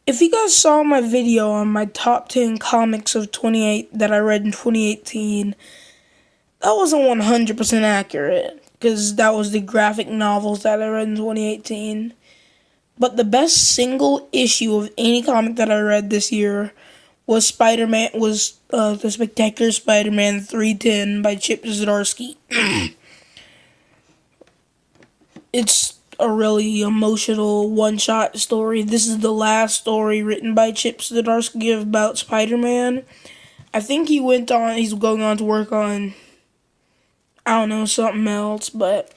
If you guys saw my video on my top 10 comics of 28 that I read in 2018, that wasn't 100% accurate because that was the graphic novels that I read in 2018. But the best single issue of any comic that I read this year was the Spectacular Spider-Man 310 by Chip Zdarsky. It's a really emotional one-shot story. This is the last story written by Chip Zdarsky about Spider-Man. I think he's going on to work on, I don't know, something else, but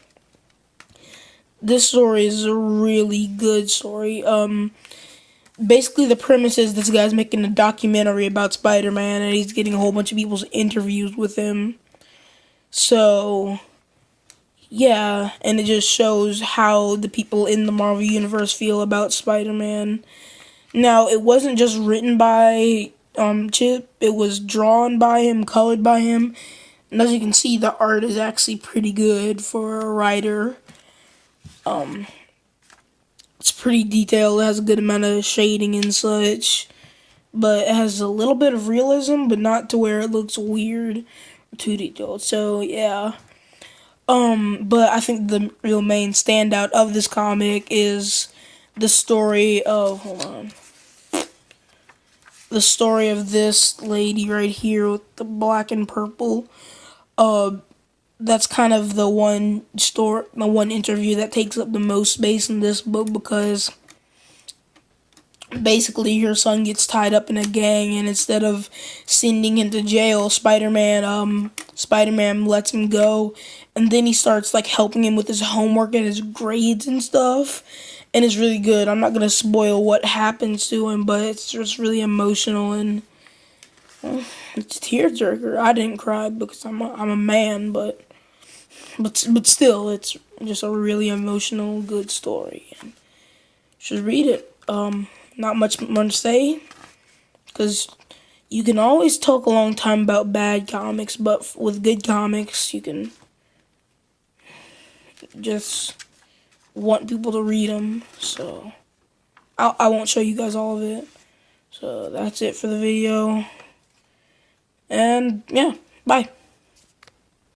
this story is a really good story. Basically the premise is this guy's making a documentary about Spider-Man and he's getting a whole bunch of people's interviews with him. So, yeah, and it just shows how the people in the Marvel Universe feel about Spider-Man. Now, it wasn't just written by Chip, it was drawn by him, colored by him, and as you can see, the art is actually pretty good for a writer. It's pretty detailed, it has a good amount of shading and such, but it has a little bit of realism, but not to where it looks weird or too detailed, so yeah. But I think the real main standout of this comic is the story of, the story of this lady right here with the black and purple. That's kind of the one interview that takes up the most space in this book because basically her son gets tied up in a gang and instead of sending him to jail, Spider-Man lets him go, and then he starts like helping him with his homework and his grades and stuff, and it's really good. I'm not gonna spoil what happens to him, but it's just really emotional and it's a tearjerker. I didn't cry because I'm a man, but still, it's just a really emotional, good story. And you should read it. Not much more to say, because you can always talk a long time about bad comics, but with good comics, you can just want people to read them. So I won't show you guys all of it. So that's it for the video. And yeah, bye.